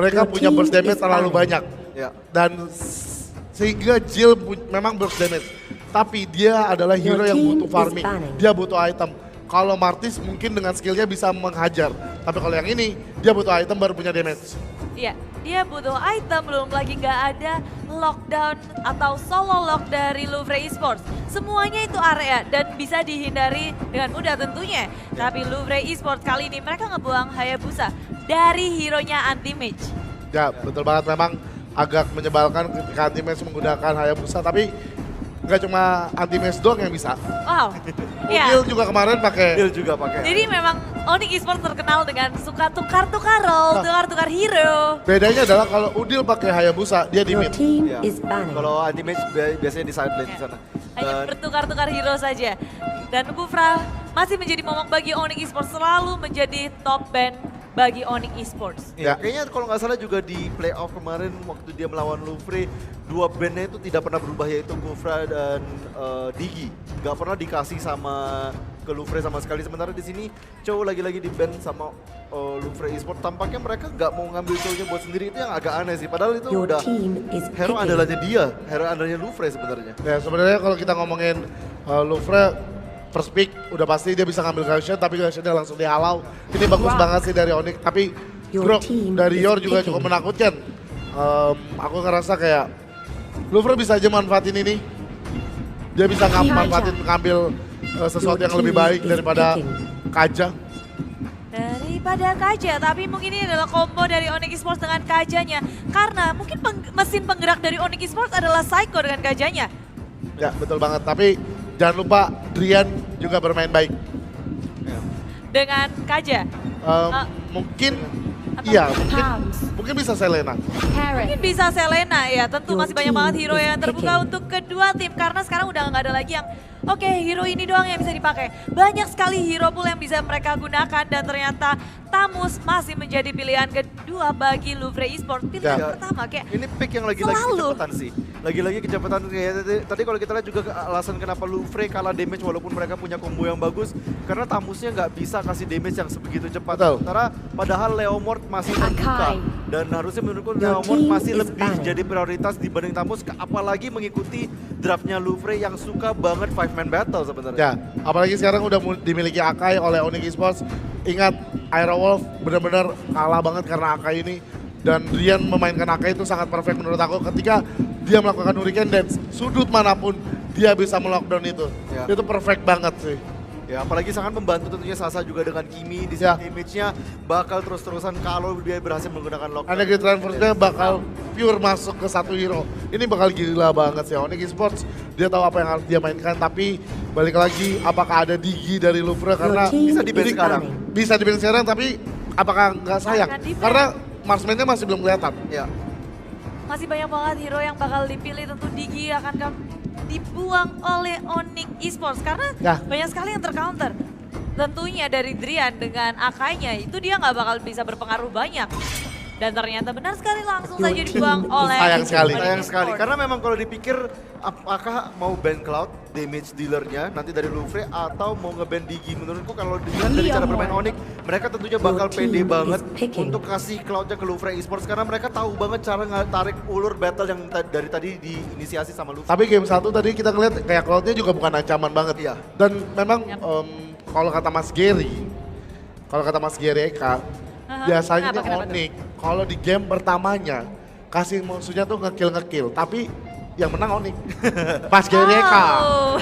mereka punya burst damage terlalu banyak. Ya. Dan sehingga Jill memang burst damage. Tapi dia adalah hero yang butuh farming, dia butuh item. Kalau Martis mungkin dengan skillnya bisa menghajar. Tapi kalau yang ini, dia butuh item baru punya damage. Iya, dia butuh item, belum lagi nggak ada lockdown atau solo lock dari Louvre Esports. Semuanya itu area dan bisa dihindari dengan mudah tentunya. Tapi Louvre Esports kali ini mereka ngebuang Hayabusa dari hero-nya anti-mage. Ya betul banget, memang agak menyebalkan ketika anti-mage menggunakan Hayabusa. Tapi nggak cuma anti-mage doang yang bisa. Wow, iya. Udil juga kemarin pakai. Udil juga pakai. Jadi memang Onyx Esports terkenal dengan suka tukar-tukar role, tukar-tukar hero. Bedanya adalah kalau Udil pakai Hayabusa, dia di Your mid. team Ya. is banning. Kalau anti-mage biasanya di side lane di sana. Hanya Dan bertukar-tukar hero saja. Dan Kufra masih menjadi momok bagi Onyx Esports, selalu menjadi top ban bagi Onyx Esports. ya, Ya. kayaknya kalau nggak salah juga di playoff kemarin waktu dia melawan Louvre, dua bandnya itu tidak pernah berubah, yaitu Kufra dan Digi. Nggak pernah dikasih sama ke Louvre sama sekali. Sementara di sini Chow lagi-lagi di ban sama Louvre Esports. Tampaknya mereka nggak mau ngambil Chow-nya buat sendiri, itu yang agak aneh sih. Padahal itu Your udah team is hero picking. andalanya dia, hero andalanya Louvre sebenarnya. Ya sebenarnya kalau kita ngomongin Louvre first pick udah pasti dia bisa ngambil Gaussian, tapi Gaussiannya langsung dihalau. Ini bagus banget sih dari Onyx, tapi Your drop team dari is Yor juga picking. cukup menakutkan. Aku ngerasa kayak Louvre bisa aja manfaatin ini. Dia bisa manfaatin ngambil sesuatu yang lebih baik daripada Kaja. Daripada Kaja, tapi mungkin ini adalah combo dari Onyx Esports dengan Kajanya. Karena mungkin mesin penggerak dari Onyx Esports adalah Psycho dengan Kajanya. Ya betul banget, tapi jangan lupa Drian juga bermain baik. Dengan Kaja. Mungkin atau iya, Pounds. mungkin bisa Selena. Mungkin bisa Selena ya, tentu Your masih banyak team banget hero is yang terbuka picking. untuk kedua tim. Karena sekarang udah nggak ada lagi yang oke, hero ini doang yang bisa dipakai. Banyak sekali hero pool yang bisa mereka gunakan dan ternyata Tamus masih menjadi pilihan kedua bagi Louvre Esports. Pilihan Ya. pertama kayak Ini pick yang lagi-lagi Selalu. kecepatan sih. Lagi-lagi kecepatan kayak tadi kalau kita lihat juga alasan kenapa Louvre kalah damage walaupun mereka punya combo yang bagus. Karena Tamusnya nggak bisa kasih damage yang sebegitu cepat. Betul. Sementara padahal Leomord masih terbuka. Akai. Dan harusnya menurutku Your Leomord team masih is lebih banned. jadi prioritas dibanding Tamus. Apalagi mengikuti draftnya Louvre yang suka banget 5-man battle sebenarnya. Ya, apalagi sekarang udah dimiliki Akai oleh Onyx Esports. Ingat, Aerowolf benar-benar kalah banget karena Akai ini. Dan Drian memainkan Akai itu sangat perfect menurut aku ketika dia melakukan Hurricane Dance. Sudut manapun dia bisa melockdown itu. Ya. Itu perfect banget sih. Ya, apalagi sangat membantu tentunya Sasa juga dengan Kimi di sini Ya. damage-nya bakal terus-terusan kalau dia berhasil menggunakan lockdown. Energy transfernya bakal pure masuk ke satu hero. Ini bakal gila banget sih. Onyx Esports dia tahu apa yang harus dia mainkan, tapi balik lagi apakah ada Digi dari Louvre karena team bisa di-ban is sekarang. banning. bisa di sekarang, tapi apakah nggak sayang? Akan di-ban. Karena marksman-nya masih belum kelihatan. Ya. masih banyak banget hero yang bakal dipilih. Tentu Digi akan dibuang oleh Onyx Esports karena Ya. banyak sekali yang tercounter. Tentunya dari Drian dengan Akainya itu dia nggak bakal bisa berpengaruh banyak. Dan ternyata benar sekali langsung Your saja dibuang team is oleh Sayang sekali. Onyx Sayang sekali, Esports. karena memang kalau dipikir apakah mau ban Cloud, damage dealernya nanti dari Louvre atau mau nge-ban Digi. Menurutku kalau dilihat dari cara bermain Onyx, mereka tentunya bakal Your pede team banget is picking. untuk kasih Cloudnya ke Louvre Esports karena mereka tahu banget cara tarik ulur battle yang dari tadi diinisiasi sama Louvre. Tapi game 1 tadi kita ngeliat kayak Cloud-nya juga bukan ancaman banget. Iya. Dan memang Yap. kalau kata Mas Gary Eka, Aha, biasanya kenapa tuh? Onyx kalau di game pertamanya kasih musuhnya tuh ngekill, tapi yang menang Onyx. Mas Gary Eka. Oh,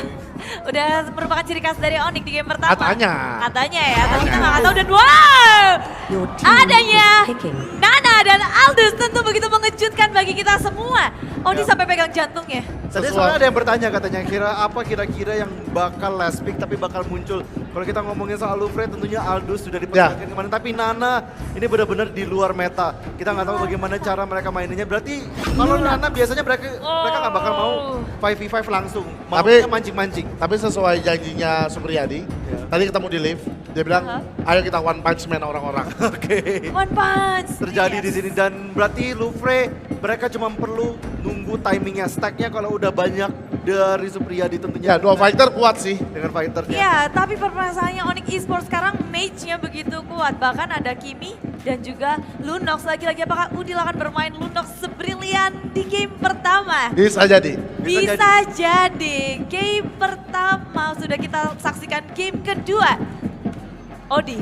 udah merupakan ciri khas dari Onyx di game pertama. Katanya ya, tapi kita nggak tahu. Dan wow, Your team adanya is picking. Nana dan Aldous tentu begitu mengejutkan bagi kita semua. Onyx sampai pegang jantungnya. Tadi Sesuai. soalnya ada yang bertanya katanya kira-kira yang bakal last pick tapi bakal muncul. Kalau kita ngomongin soal Louvre tentunya Aldous sudah dipersiapkan kemarin. Tapi Nana ini benar-benar di luar meta. Kita nggak tahu bagaimana cara mereka mainnya. Berarti kalau Nana biasanya mereka nggak bakal mau 5v5 langsung. Maunya mancing-mancing. Tapi sesuai janjinya Supriyadi, Ya. tadi ketemu di live, dia bilang, ayo kita one punch man orang-orang. Oke. One punch. Terjadi Yes. di sini dan berarti Louvre mereka cuma perlu nunggu timingnya, stacknya kalau udah banyak dari Supriyadi tentunya. Ya, dua fighter kuat sih. Dengan fighternya. Ya, tapi permasalahannya Onyx Esports sekarang mage-nya begitu kuat. Bahkan ada Kimi dan juga Lunox. Lagi-lagi apakah Udil akan bermain Lunox sebrilian di game pertama? Bisa jadi. Bisa jadi. Game pertama sudah kita saksikan, game kedua. Odi,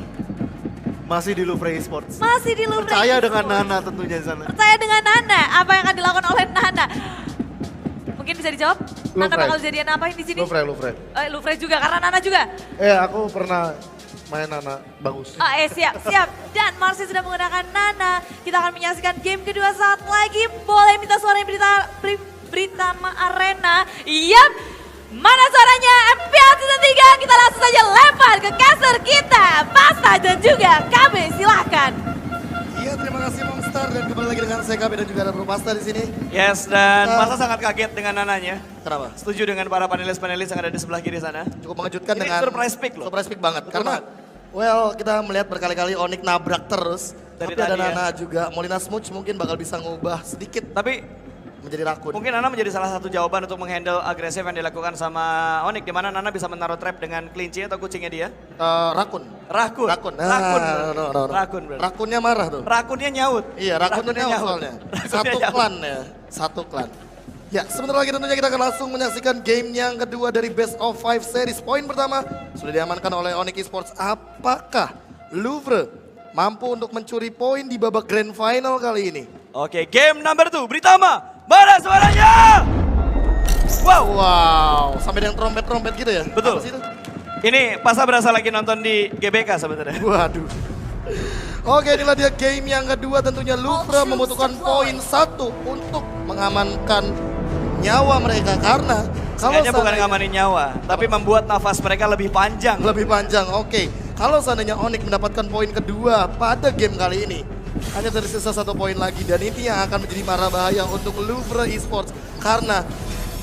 Masih di Louvre Esports. masih di Louvre Percaya dengan Esports. Nana tentunya di sana. Percaya dengan Nana, apa yang akan dilakukan oleh Nana? Mungkin bisa dijawab? Nana Louvre. bakal jadian apa di sini? Louvre. Louvre juga, karena Nana juga. Aku pernah main Nana, bagus. Siap. Dan Marcy sudah menggunakan Nana. Kita akan menyaksikan game kedua saat lagi. Boleh minta suara Britama Arena. Yap. Mana suaranya? MPL Season 3. Kita langsung saja lempar ke caster kita. Pasta dan juga kami, silahkan. Iya, terima kasih Monster dan kembali lagi dengan saya KB dan juga ada Bro Pasta di sini. Yes, dan Masa sangat kaget dengan Nananya. Kenapa? Setuju dengan para panelis-panelis yang ada di sebelah kiri sana. Cukup mengejutkan Ini dengan surprise pick loh. Surprise pick banget Betul karena kita melihat berkali-kali Onyx nabrak terus. Dari Tapi ada tadi ya. Nana juga. Molina Smooch mungkin bakal bisa ngubah sedikit Tapi menjadi rakun. mungkin Nana menjadi salah satu jawaban untuk menghandle agresif yang dilakukan sama Onyx, di mana Nana bisa menaruh trap dengan kelinci atau kucingnya dia. Rakun. Rakun. Rakun. Rakun. No. Rakun. Bro. Rakunnya marah tuh. Rakunnya nyaut. Iya, rakunnya nyaut soalnya. Satu nyaut. klan ya. Satu klan. Ya, sebentar lagi tentunya kita akan langsung menyaksikan game yang kedua dari Best of 5 series. Poin pertama sudah diamankan oleh Onyx Esports. Apakah Louvre mampu untuk mencuri poin di babak grand final kali ini? Oke, game number 2. Britama, mana suaranya? Wow, sampai dengan trompet-trompet gitu ya? Betul. Apa sih itu? Ini Pasa berasa lagi nonton di GBK sebenarnya. Waduh. Oke, inilah dia game yang kedua, tentunya Louvre membutuhkan poin 1 untuk mengamankan nyawa mereka karena kalau Sengaja bukan seandainya- ngamanin nyawa, tapi membuat nafas mereka lebih panjang. lebih panjang. Oke, kalau seandainya Onyx mendapatkan poin kedua pada game kali ini, hanya tersisa 1 poin lagi dan ini yang akan menjadi mara bahaya untuk Louvre Esports karena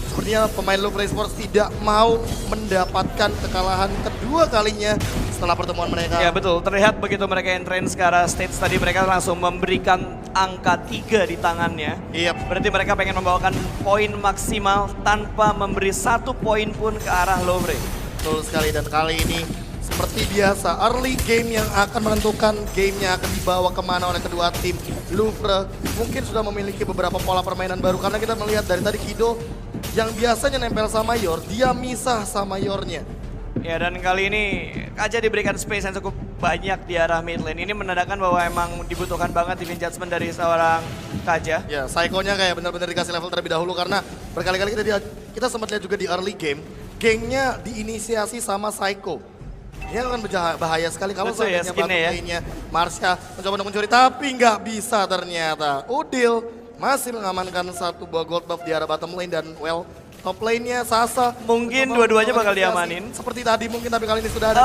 sepertinya pemain Louvre Esports tidak mau mendapatkan kekalahan kedua kalinya setelah pertemuan mereka. Ya betul, terlihat begitu mereka entrance ke arah stage tadi mereka langsung memberikan angka 3 di tangannya. Yep. Berarti mereka pengen membawakan poin maksimal tanpa memberi 1 poin pun ke arah Louvre. Betul sekali, dan kali ini seperti biasa early game yang akan menentukan gamenya akan dibawa kemana oleh kedua tim. Louvre mungkin sudah memiliki beberapa pola permainan baru karena kita melihat dari tadi Kido yang biasanya nempel sama Yor, dia misah sama Yornya. Ya dan kali ini Kaja diberikan space yang cukup banyak di arah mid lane. Ini menandakan bahwa emang dibutuhkan banget divine judgment dari seorang Kaja. Ya, Psycho-nya kayak benar-benar dikasih level terlebih dahulu karena berkali-kali kita sempat lihat juga di early game, gengnya diinisiasi sama Psycho. Ini akan bahaya sekali kalau Betul ya, seandainya skinnya ya. lainnya Marsha mencoba untuk mencuri, tapi nggak bisa ternyata. Udil masih mengamankan 1 buah gold buff di arah bottom lane dan top lane-nya Sasa. Mungkin mencoba dua-duanya untuk bakal inisiasi. diamanin. Seperti tadi mungkin, tapi kali ini sudah ada.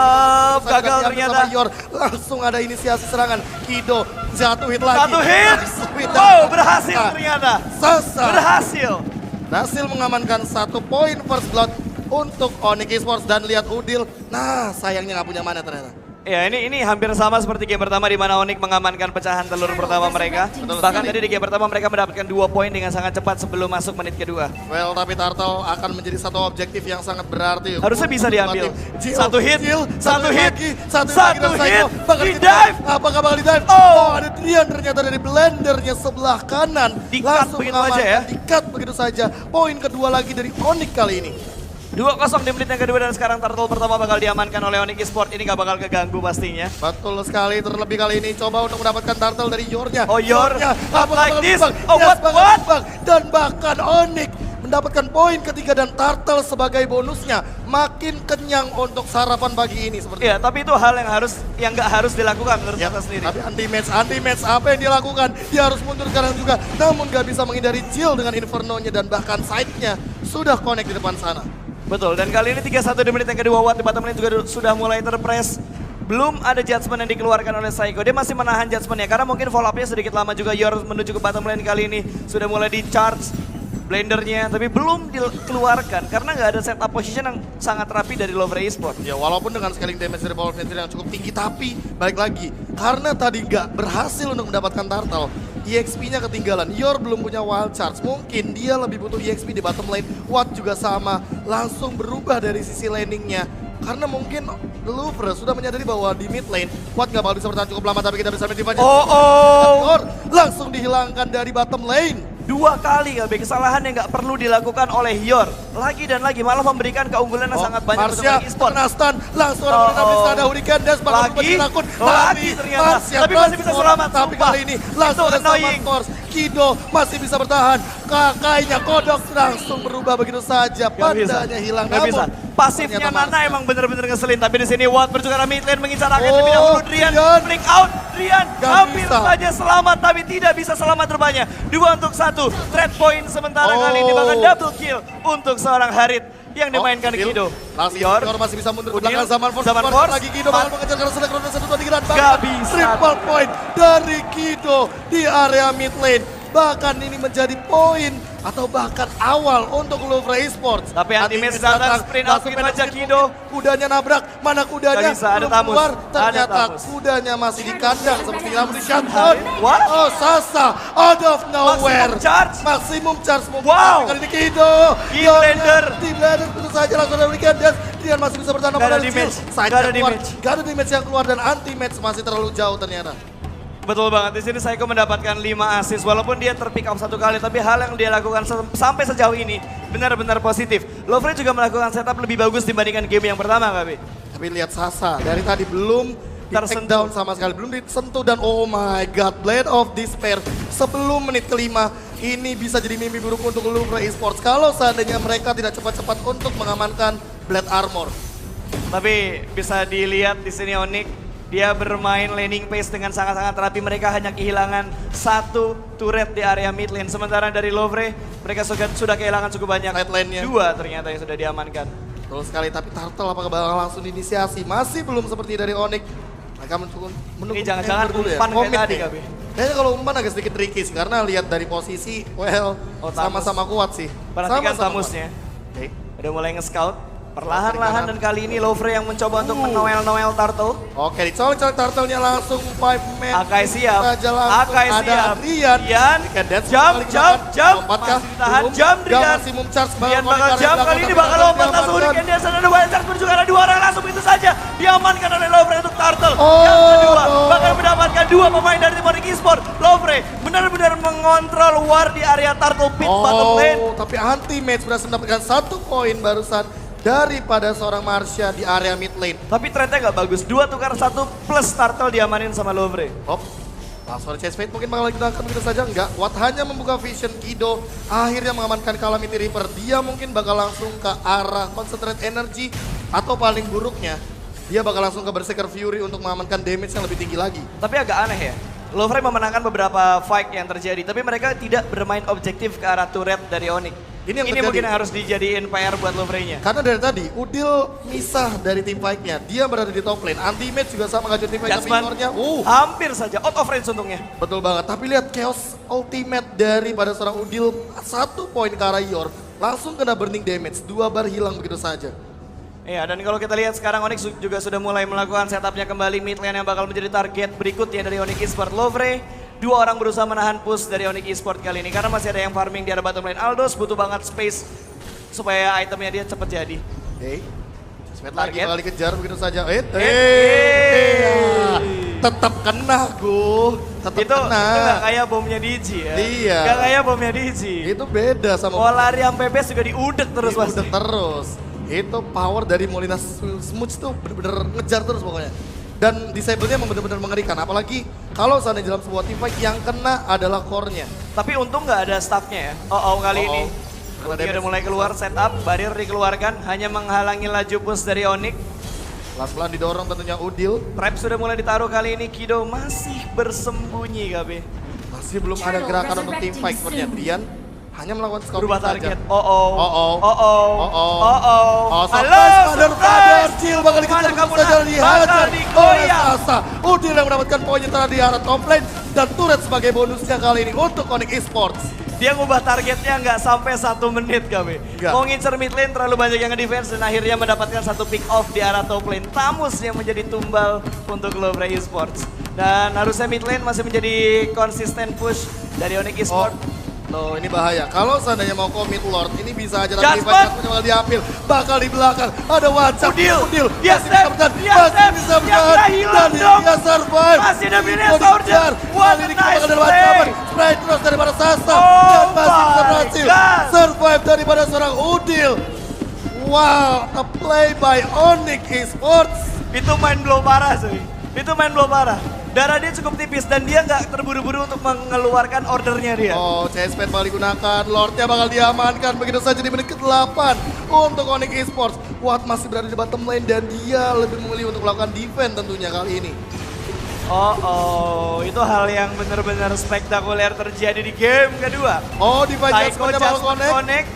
Gagal Diambil ternyata. sama Yor. Langsung ada inisiasi serangan. Kido 1 hit lagi. 1 hit! Langsung hit Wow, dan berhasil Sasa. ternyata. Sasa Berhasil. berhasil mengamankan 1 poin first blood untuk Onyx Esports dan lihat Udil. Nah, sayangnya nggak punya mana ternyata. Ya ini hampir sama seperti game pertama di mana Onyx mengamankan pecahan telur pertama mereka. Bahkan tadi di game pertama mereka mendapatkan 2 poin dengan sangat cepat sebelum masuk menit kedua. Well, tapi Turtle akan menjadi satu objektif yang sangat berarti. Harusnya bisa diambil. Jill, Satu hit, Jill, satu hit, lagi, satu satu dan Psycho. hit, Bakal di di dive. Apakah bakal di dive? Oh. Ada Trian ternyata dari blendernya sebelah kanan. Di-cut Langsung begitu aja ya. Di-cut begitu saja. Poin kedua lagi dari Onyx kali ini. 2-0 di menit yang kedua dan sekarang turtle pertama bakal diamankan oleh Onyx Esports. Ini gak bakal keganggu pastinya. Betul sekali, terlebih kali ini coba untuk mendapatkan turtle dari Yornya. Oh, Yor. Apa Like bakal this. dimbang? Oh, Yes, what? bakal dimbang. Dan bahkan Onyx mendapatkan poin ketiga dan turtle sebagai bonusnya. Makin kenyang untuk sarapan pagi ini seperti Iya, tapi itu hal yang gak harus dilakukan menurut ya, kita sendiri. tapi anti-match apa yang dia lakukan? Dia harus mundur sekarang juga, namun gak bisa menghindari Jill dengan Inferno-nya dan bahkan side-nya sudah connect di depan sana. Betul, dan kali ini 3-1 di menit yang kedua. Watt di bottom lane juga sudah mulai terpress. Belum ada judgment yang dikeluarkan oleh Psycho. Dia masih menahan judgment-nya karena mungkin follow up-nya sedikit lama juga. Yor menuju ke bottom lane kali ini sudah mulai di-charge blendernya, tapi belum dikeluarkan karena nggak ada setup position yang sangat rapi dari Louvre Esports. Ya, walaupun dengan scaling damage dari Power Venture yang cukup tinggi, tapi balik lagi karena tadi nggak berhasil untuk mendapatkan turtle, EXP-nya ketinggalan. Yor belum punya wild charge. Mungkin dia lebih butuh EXP di bottom lane. Watt juga sama. Langsung berubah dari sisi landingnya. Karena mungkin Louvre sudah menyadari bahwa di mid lane Watt gak bakal bisa bertahan cukup lama, tapi kita bisa mendefense. Langsung dihilangkan dari bottom lane. 2 kali KB kesalahan yang nggak perlu dilakukan oleh Yor. Lagi dan lagi malah memberikan keunggulan yang sangat banyak untuk Marsha e-sport. kena stun, langsung orang bisa ada Hurricane Dash bakal berubah jadi lakon. Lagi ternyata. Marsha Tapi masih bisa transform, selamat, tapi sumpah. kali ini langsung Itu ada Summon annoying. Force. Kido masih bisa bertahan, kakaknya Kodok langsung berubah begitu saja, Gak bisa. pandanya hilang. Gak bisa. Namun, Pasifnya ternyata Nana Marsha. emang bener-bener ngeselin. Tapi di sini Watt berjuang mid lane mengincar akhir Oh, lebih dahulu. Drian Drian. break out. Drian Gak hampir bisa. saja selamat tapi tidak bisa selamat rupanya. 2 untuk 1. Trade point sementara Oh. kali ini bahkan double kill untuk seorang Harit yang dimainkan Kill. Kido. Langsung Yor. Yor masih bisa mundur ke Udil. belakang. Zaman Force Zaman keluar Force. lagi Kido bakal mengejar karena selek ronde 1-2 digerak Gak bisa. Triple point dari Kido di area mid lane. Bahkan ini menjadi poin atau bahkan awal untuk Louvre Esports. Tapi ultimate datang, sprint out langsung kita aja pendek Kido. Kudanya nabrak, mana kudanya? Gak bisa, ada Belum Tamus. keluar, Ada ternyata Tamus. kudanya masih di kandang seperti namun di shutdown. What? Oh, Sasa out of nowhere. Maximum charge. Maximum charge mungkin. Wow. Tapi kali ini Kido. Team Yornya, Blender. Team Blender tentu saja langsung ada Weekend Dance. Dia masih bisa bertahan. Gak ada namun damage. Side Gak ada keluar. damage. Gak ada damage yang keluar dan anti-match masih terlalu jauh ternyata. Betul banget, di sini Saiko mendapatkan 5 assist walaupun dia terpick up 1 kali, tapi hal yang dia lakukan sampai sejauh ini benar-benar positif. Louvre juga melakukan setup lebih bagus dibandingkan game yang pertama, KB. Tapi lihat Sasa, dari tadi belum Tersentuh. di-take down sama sekali, belum disentuh dan oh my god, Blade of Despair sebelum menit kelima ini bisa jadi mimpi buruk untuk Louvre Esports kalau seandainya mereka tidak cepat-cepat untuk mengamankan Blade Armor. Tapi bisa dilihat di sini Onyx, dia bermain laning pace dengan sangat-sangat rapi. Mereka hanya kehilangan 1 turret di area mid lane. Sementara dari Louvre, mereka sudah kehilangan cukup banyak. Side lane-nya. 2 ternyata yang sudah diamankan. Betul sekali, tapi Turtle apakah bakal langsung diinisiasi? Masih belum seperti dari Onyx. Mereka menunggu Ini jangan-jangan Ember dulu ya. umpan kayak Komit tadi, nih. Gabi. Kayaknya kalau umpan agak sedikit tricky sih, karena lihat dari posisi, well, Oh, Tamus. sama-sama kuat sih. Perhatikan Sama-sama Tamusnya. kuat. Oke. Udah mulai nge-scout. Perlahan-lahan dan kali ini Louvre yang mencoba untuk menoel-noel Turtle. Oke, dicolok-colok Turtle-nya langsung 5 man. Akai siap. Saja langsung Akai ada siap. Rian. Rian. Weekend Dance Jump, kembali jump, gunakan. jump. Lompatkah? Masih ditahan. Belum. Jump, Gak Rian. masih mum-charge. Rian bakal jump kali ini bakal lompat langsung Hurricane Dash dan ada wild charge pun juga ada 2 orang langsung itu saja diamankan oleh Louvre untuk Turtle. Oh, Yang kedua no. bakal mendapatkan 2 pemain dari tim Onyx Esports. Louvre benar-benar mengontrol war di area Turtle pit bottom lane. Oh, tapi anti-match berhasil mendapatkan 1 poin barusan daripada seorang Marsha di area mid lane. Tapi trade-nya gak bagus. 2 tukar 1 plus Turtle diamanin sama Louvre. Hop. Langsung ada Chase Fate mungkin bakal digunakan begitu saja. Enggak, Watt hanya membuka vision. Kido akhirnya mengamankan Calamity Reaper. Dia mungkin bakal langsung ke arah Concentrate Energy. Atau paling buruknya, dia bakal langsung ke Berserker Fury untuk mengamankan damage yang lebih tinggi lagi. Tapi agak aneh ya. Louvre memenangkan beberapa fight yang terjadi, tapi mereka tidak bermain objektif ke arah turret dari Onyx. Ini yang terjadi. mungkin yang harus dijadiin PR buat Louvre-nya. Karena dari tadi, Udil misah dari tim fight-nya. Dia berada di top lane. Anti-match juga sama ngajuin tim fight. Tapi Judgment ignornya, hampir saja out of range untungnya. betul banget. Tapi lihat chaos ultimate daripada seorang Udil. 1 poin ke arah Yor. Langsung kena burning damage. 2 bar hilang begitu saja. Iya, dan kalau kita lihat sekarang Onyx juga sudah mulai melakukan setupnya kembali mid lane yang bakal menjadi target berikutnya dari Onyx Esports. Louvre, 2 orang berusaha menahan push dari Onyx Esports kali ini karena masih ada yang farming di arah bottom lane. Aldos butuh banget space supaya itemnya dia cepat jadi. Oke. Smet lagi Target. bakal dikejar begitu saja. Hey. Tetap kena, Gu. Tetap Itu kena. gak kayak bomnya Digi ya. Iya. Gak kayak bomnya Digi. Itu beda sama Mau lari sampai base juga diudek terus Udah pasti. terus. Itu power dari Molina Smooch tuh bener-bener ngejar terus pokoknya. Dan disable-nya emang bener-bener mengerikan. Apalagi kalau seandainya dalam sebuah team fight yang kena adalah core-nya. Tapi untung nggak ada staffnya ya. Kali ini. Kena Dia udah damage. mulai keluar setup, barrier dikeluarkan, hanya menghalangi laju push dari Onyx. Pelan-pelan didorong tentunya Udil. Trap sudah mulai ditaruh kali ini, Kido masih bersembunyi KB. Masih belum ada gerakan untuk team fight sepertinya. Brian hanya melakukan scouting Berubah saja. target. Sadar, Cil bakal dikejar Mana kamu, saja Nak? dihajar Bakal oleh digoyang. Sasa. Udil yang mendapatkan poin yang di arah top lane dan turret sebagai bonusnya kali ini untuk Onyx Esports. Dia ngubah targetnya nggak sampai 1 menit KB. Nggak. Mau ngincer mid lane terlalu banyak yang nge-defense dan akhirnya mendapatkan 1 pick off di arah top lane. Tamus yang menjadi tumbal untuk Louvre Esports. Dan harusnya mid lane masih menjadi konsisten push dari Onyx Esports. Loh, ini bahaya. Kalau seandainya mau commit Lord, ini bisa aja tapi Jasper! Jasper bakal diambil. Bakal di belakang. Ada WhatsApp. Udil! Masih Dia bisa step! bertahan. Dia Masih step! bisa Yang bertahan. nggak hilang Dan dong! dia survive. Masih ada Minion Mau Soldier. dikejar. What Kali a ini nice kembali dari play. WhatsApp. Sprite terus daripada Sasa. Oh Dan masih bisa my berhasil. God. Survive daripada seorang Udil. Wow, a play by Onyx Esports. Itu main blow parah cuy. Itu main blow parah. Darah dia cukup tipis dan dia nggak terburu-buru untuk mengeluarkan ordernya dia. Oh, CS bakal digunakan, Lordnya bakal diamankan, begitu saja di menit ke-8 untuk Onyx Esports. Watt masih berada di bottom lane dan dia lebih memilih untuk melakukan defense tentunya kali ini. Oh, itu hal yang benar-benar spektakuler terjadi di game kedua. Oh, Divine Psycho Jasmine bakal just connect.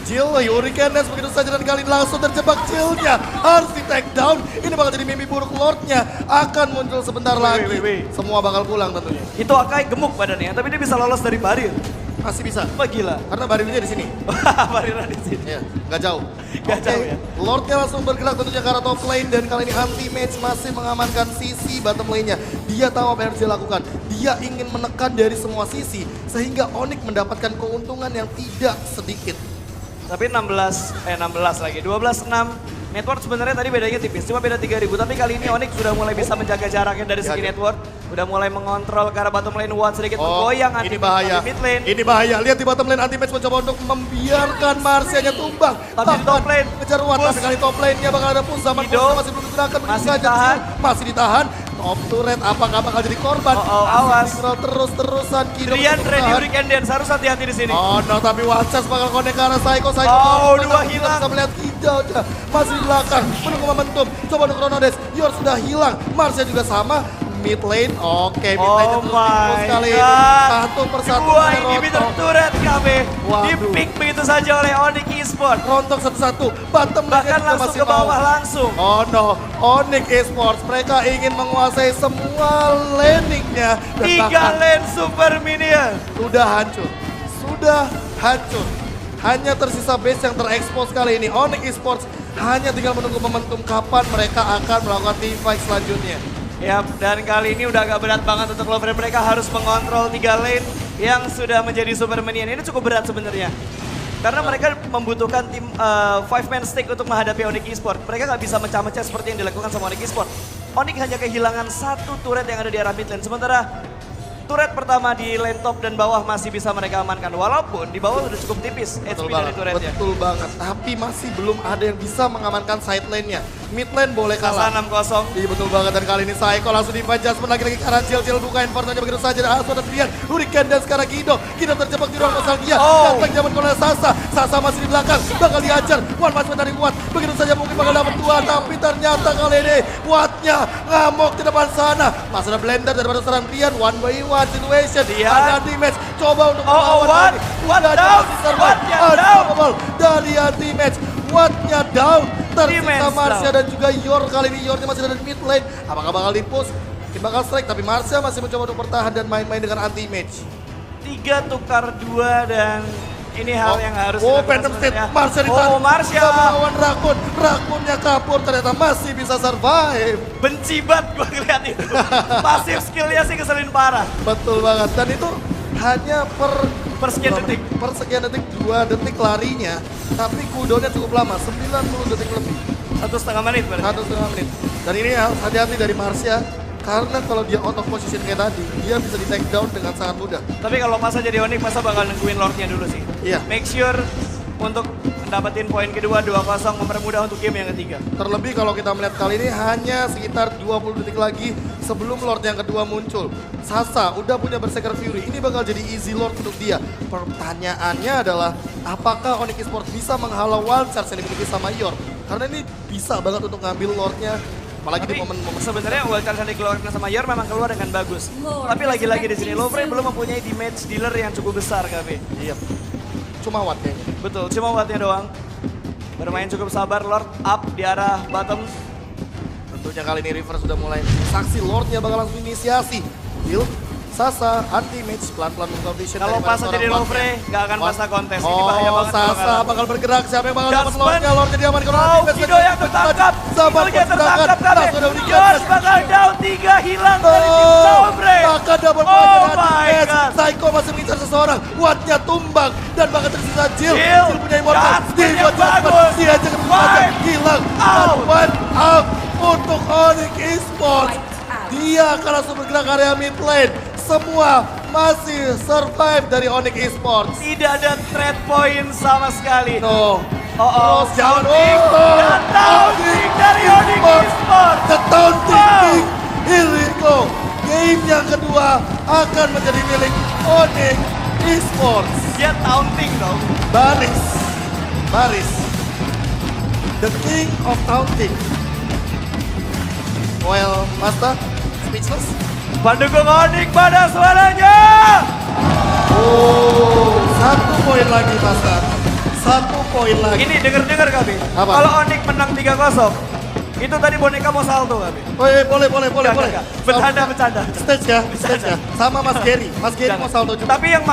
Jill, Hurricane Dash begitu saja dan kali ini langsung terjebak Jill-nya. Harus di take down, ini bakal jadi mimpi buruk Lordnya. Akan muncul sebentar lagi. Semua bakal pulang tentunya. Itu Akai gemuk badannya, tapi dia bisa lolos dari barir. Masih bisa, Wah gila. karena barirnya di sini. Barirnya di sini. Ya, nggak jauh. Nggak jauh ya. Lordnya langsung bergerak tentunya ke arah top lane dan kali ini anti-match masih mengamankan sisi bottom lane-nya. Dia tahu apa yang harus dia lakukan. Dia ingin menekan dari semua sisi sehingga Onyx mendapatkan keuntungan yang tidak sedikit. Tapi 16 lagi, 12-6. Network sebenarnya tadi bedanya tipis, cuma beda 3.000. Tapi kali ini Onyx sudah mulai bisa menjaga jaraknya dari segi network. Udah mulai mengontrol ke arah bottom lane. Watt sedikit menggoyang ini bahaya. mid lane. Ini bahaya. Lihat di bottom lane anti-match mencoba untuk membiarkan Marcia-nya tumbang. Tapi di top lane, Ngejar Watt, push. tapi kali top lane-nya bakal ada push. Zaman Kido. masih belum digunakan. begitu Masih saja. ditahan. Masih ditahan. Top turret apakah bakal jadi korban? Oh, awas. Terus-terusan. Kido Rian masih ready bertahan. Hurricane Dance, harus hati-hati di sini. Oh no, tapi Watsas bakal connect ke arah Psycho. Oh, dua kita hilang. bisa melihat hijaunya. Masih di belakang, menunggu momentum. Coba untuk Chronodes, Yor sudah hilang. Marcia juga sama. Mid lane, oke, mid lane Oh terus my dipus kali ini. God. Satu persatu Dua oleh inhibitor Rontok. turret KB. Waduh. Di-pick begitu saja oleh Onyx Esports. Rontok satu-satu, bottom lane Bahkan juga langsung masih ke bawah mau. langsung. Oh no, Onyx Esports, mereka ingin menguasai semua laning-nya. Dan 3 bahkan lane super minion. sudah hancur, sudah hancur. Hanya tersisa base yang terekspos kali ini. Onyx Esports hanya tinggal menunggu momentum kapan mereka akan melakukan team fight selanjutnya. Yap, dan kali ini udah agak berat banget untuk Lover. Mereka harus mengontrol 3 lane yang sudah menjadi super minion. Ini cukup berat sebenarnya. Karena mereka membutuhkan tim 5-man stick untuk menghadapi Onyx Esports. Mereka nggak bisa mecah-mecah seperti yang dilakukan sama Onyx Esports. Onyx hanya kehilangan 1 turret yang ada di arah mid lane. Sementara turret pertama di lane top dan bawah masih bisa mereka amankan. Walaupun di bawah sudah cukup tipis HP dari turretnya. Betul banget. Tapi masih belum ada yang bisa mengamankan side lane-nya. Mid lane boleh Sasa kalah. 6-0. Iya betul banget, dan kali ini Psycho langsung di-fight Jasmine lagi ke arah Jill buka infernonya begitu saja dan Asu ada Trian, Hurricane dan sekarang Kido terjebak di ruang nostalgia. Oh. Datang zaman oleh Sasa masih di belakang, bakal dihajar. One match dari Watt, begitu saja mungkin bakal dapat 2, tapi ternyata kali ini Wattnya ngamuk di depan sana. Masih ada blender daripada seorang Trian, one by one situation. Trian. Ada anti-match, coba untuk Oh, melawan Watt. lagi. Watt Nggak ada down. masih survive. Wattnya down. Unstoppable dari anti-match. Wattnya down, tersisa Teammates Marcia down. dan juga Yor. Kali ini Yornya masih ada di mid lane. Apakah bakal di-push? Mungkin bakal strike, tapi Marcia masih mencoba untuk bertahan dan main-main dengan anti-match. 3 tukar 2 dan ini hal yang harus Oh, dilakukan Phantom State, sebenarnya. Marcia ditahan. Oh, Marcia. Bisa melawan Rakun. Rakunnya kabur, ternyata masih bisa survive. Benci banget gue ngeliat itu. Pasif skillnya sih keselin parah. Betul banget, dan itu hanya Per sekian detik. Per sekian detik, 2 detik larinya. Tapi cooldownnya cukup lama, 90 detik lebih. 1,5 menit berarti. 1,5 menit. Dan ini harus hati-hati dari Marcia. Karena kalau dia out of position kayak tadi, dia bisa di take down dengan sangat mudah. Tapi kalau masa jadi Onyx, masa bakal nungguin Lordnya dulu sih. Iya. Make sure untuk mendapatin poin kedua 2-0 mempermudah untuk game yang ketiga. Terlebih kalau kita melihat kali ini hanya sekitar 20 detik lagi sebelum Lord yang kedua muncul. Sasa udah punya Berserker Fury, ini bakal jadi easy Lord untuk dia. Pertanyaannya adalah, apakah Onyx Esports bisa menghalau wild charge yang dimiliki sama Yor? Karena ini bisa banget untuk ngambil Lordnya, apalagi di Tapi momen-momen sebenarnya wild card yang dikeluarkan sama Yor memang keluar dengan bagus. Tapi lagi-lagi di sini Lovre belum mempunyai damage dealer yang cukup besar KB. Iya. Cuma Watt kayaknya. Betul, cuma Wattnya doang. Bermain cukup sabar, Lord up di arah bottom. Tentunya kali ini River sudah mulai saksi, Lordnya bakal langsung inisiasi. Heal, Sasa anti-mage pelan-pelan buka vision. Kalau daripada pas aja di seorang Lofre, Wang. nggak akan masa kontes. Ini bahaya banget. kalau Sasa nggak bakal bergerak, siapa yang bakal dapat Judgment. slotnya? Lord jadi aman kalau Oh, Kido yang tertangkap. Sabar Kido yang tertangkap Nah, tapi sudah Yors bakal down 3 hilang dari tim Lofre. Bahkan double Oh point dari my Anti-Mage. God. Psycho masih mengincar seseorang. Wattnya tumbang dan bahkan tersisa Jill. Jill. Jill punya immortal. Judgment Dia yang buat Judgment. bagus. Dia aja ketemu Five. aja. Hilang. Out. One out untuk Onyx Esports. Dia akan langsung bergerak area mid lane. Semua masih survive dari Onyx Esports. Tidak ada trade point sama sekali. No. Oh, Terus jangan taunting. Dan taunting dari Onyx Esports. The taunting Wow. king. Here we go. Game yang kedua akan menjadi milik Onyx Esports. Dia taunting dong. Baris. The king of taunting. Well, Master, speechless. Pendukung Onyx pada suaranya. Oh, 1 poin lagi, Master. 1 poin lagi. Ini denger kami. Apa? Kalau Onyx menang 3-0, itu tadi boneka mau salto kami. Oh, boleh. Enggak. Bercanda. Stage ya. Sama Mas Gary. Mas Gary mau salto juga. Tapi yang